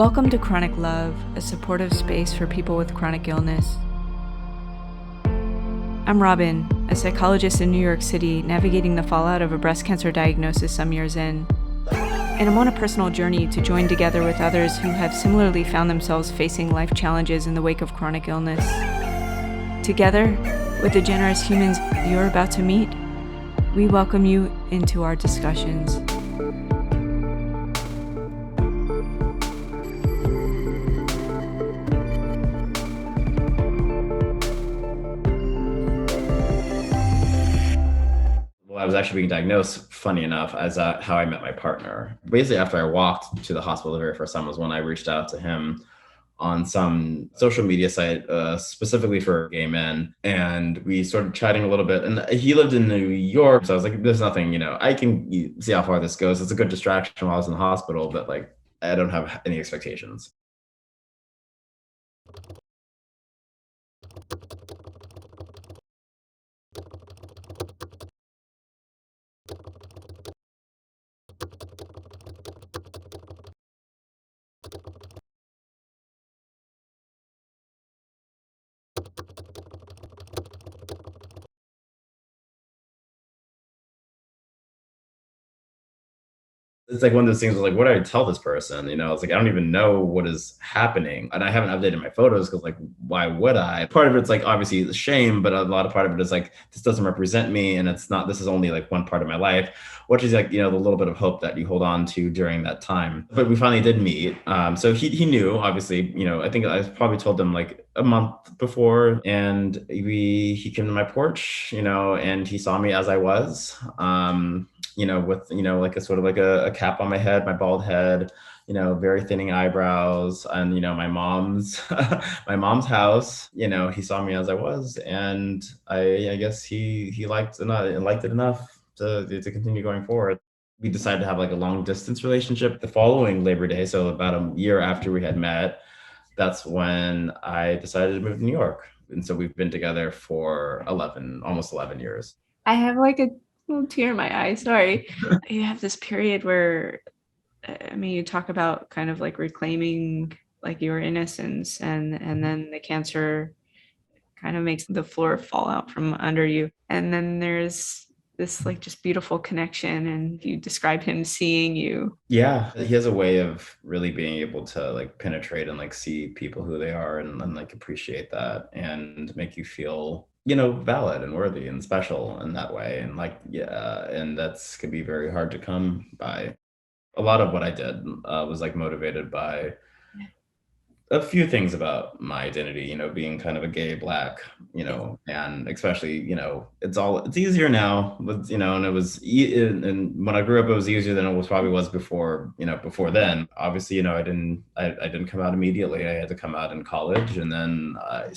Welcome to Chronic Love, a supportive space for people with chronic illness. I'm Robin, a psychologist in New York City navigating the fallout of a breast cancer diagnosis some years in. And I'm on a personal journey to join together with others who have similarly found themselves facing life challenges in the wake of chronic illness. Together, with the generous humans you're about to meet, we welcome you into our discussions. I was actually being diagnosed, funny enough, as how I met my partner. Basically, after I walked to the hospital the very first time was when I reached out to him on some social media site, specifically for gay men. And we started chatting a little bit. And he lived in New York. So I was like, there's nothing, I can see how far this goes. It's a good distraction while I was in the hospital, but I don't have any expectations. It's like one of those things where what do I tell this person? It's like I don't even know what is happening. And I haven't updated my photos because why would I? Part of it's obviously the shame, but a lot of part of it is this doesn't represent me, and it's not, this is only one part of my life, which is the little bit of hope that you hold on to during that time. But we finally did meet. So he knew, obviously, I think I probably told them a month before, and he came to my porch, and he saw me as I was. With a sort of a cap on my head, my bald head, very thinning eyebrows, and my mom's my mom's house. He saw me as I was, and I guess he liked it enough to continue going forward. We decided to have a long distance relationship the following Labor Day, so about a year after we had met. That's when I decided to move to New York, and so we've been together for almost 11 years. I have a little tear in my eye. Sorry. You have this period where, you talk about kind of reclaiming your innocence, and then the cancer kind of makes the floor fall out from under you. And then there's this just beautiful connection, and you describe him seeing you. Yeah, he has a way of really being able to penetrate and see people who they are, and appreciate that and make you feel valid and worthy and special in that way. And and that's could be very hard to come by. A lot of what I did was motivated by a few things about my identity, being kind of a gay Black, and especially, it's easier now, but, and it was, and when I grew up, it was easier than it probably was before, before then. Obviously, I didn't come out immediately. I had to come out in college, and then I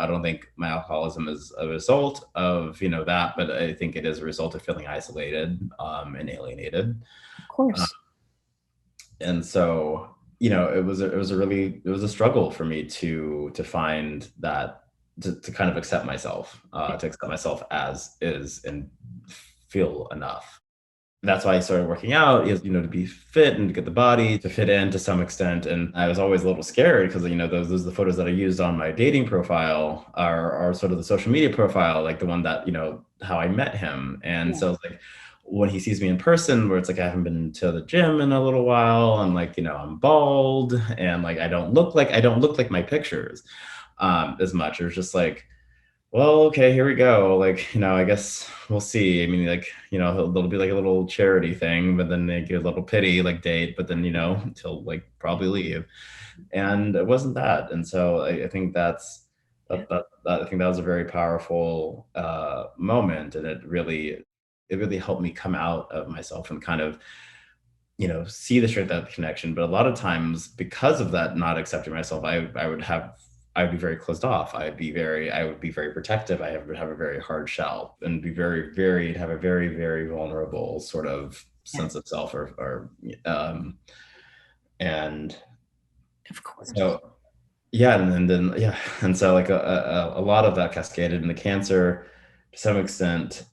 don't think my alcoholism is a result of, that, but I think it is a result of feeling isolated, and alienated. Of course. And so, it was a struggle for me to find that, to kind of accept myself, to accept myself as is and feel enough. That's why I started working out, is, to be fit and to get the body to fit in to some extent. And I was always a little scared because, those are the photos that I used on my dating profile, are sort of the social media profile, the one that, how I met him. And so when he sees me in person, where it's I haven't been to the gym in a little while, and I'm bald, and I don't look like my pictures as much. Or it's just well, okay, here we go. I guess we'll see. I mean, it'll be a little charity thing, but then they give a little pity date, but then he'll probably leave. And it wasn't that. And so I think I think that was a very powerful moment, and it really helped me come out of myself and kind of see the strength of the connection. But a lot of times, because of that not accepting myself, I'd be very closed off. I would be very protective. I would have a very hard shell, and be have a very, very vulnerable sort of sense of self, and Of course. so, yeah. And then, yeah. And so a lot of that cascaded into cancer to some extent.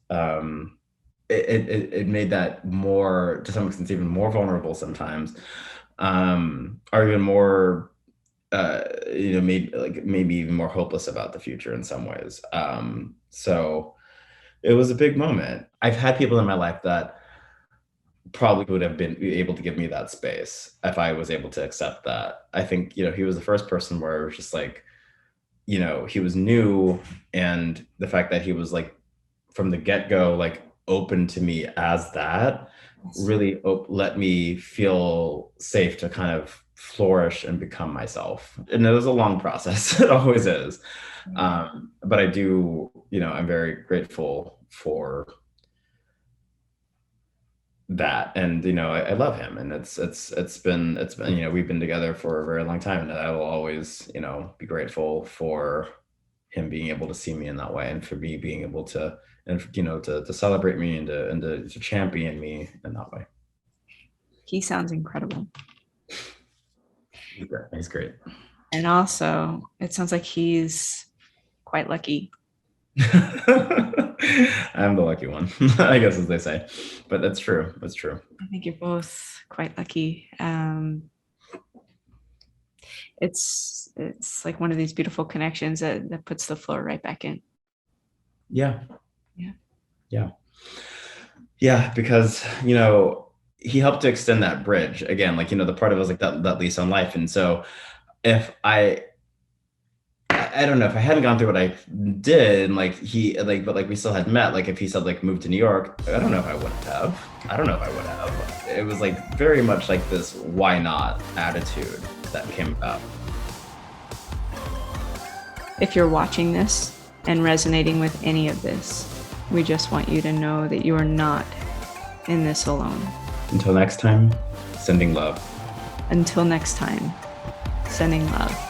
It made that more, to some extent, even more vulnerable sometimes. are even more, maybe even more hopeless about the future in some ways. So it was a big moment. I've had people in my life that probably would have been able to give me that space if I was able to accept that. I think, he was the first person where it was just like, he was new, and the fact that he was like from the get-go, like open to me as that really let me feel safe to kind of flourish and become myself. And it was a long process. It always is. But I do, I'm very grateful for that. And, I love him, and it's been, we've been together for a very long time, and I will always, be grateful for him being able to see me in that way, and for me being able to, and to celebrate me, and to champion me in that way. He sounds incredible. He's great. And also, it sounds like he's quite lucky. I'm the lucky one, I guess, as they say, but that's true. That's true. I think you're both quite lucky. It's like one of these beautiful connections that puts the floor right back in. Yeah. Yeah. Because, he helped to extend that bridge again, like, the part of it was like that lease on life. And so if I don't know, if I hadn't gone through what I did, and but we still had met, like if he said like move to New York, I don't know if I would have. It was like very much like this why not attitude that came about. If you're watching this and resonating with any of this, we just want you to know that you are not in this alone. Until next time, sending love. Until next time, sending love.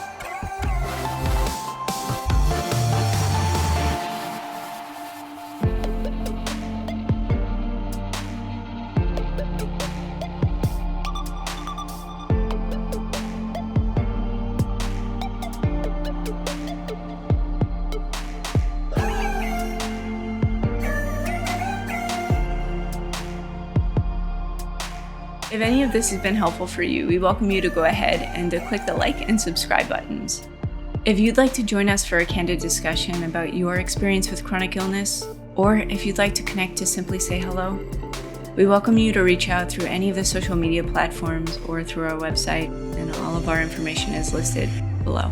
If any of this has been helpful for you, we welcome you to go ahead and to click the like and subscribe buttons. If you'd like to join us for a candid discussion about your experience with chronic illness, or if you'd like to connect to simply say hello, we welcome you to reach out through any of the social media platforms or through our website, and all of our information is listed below.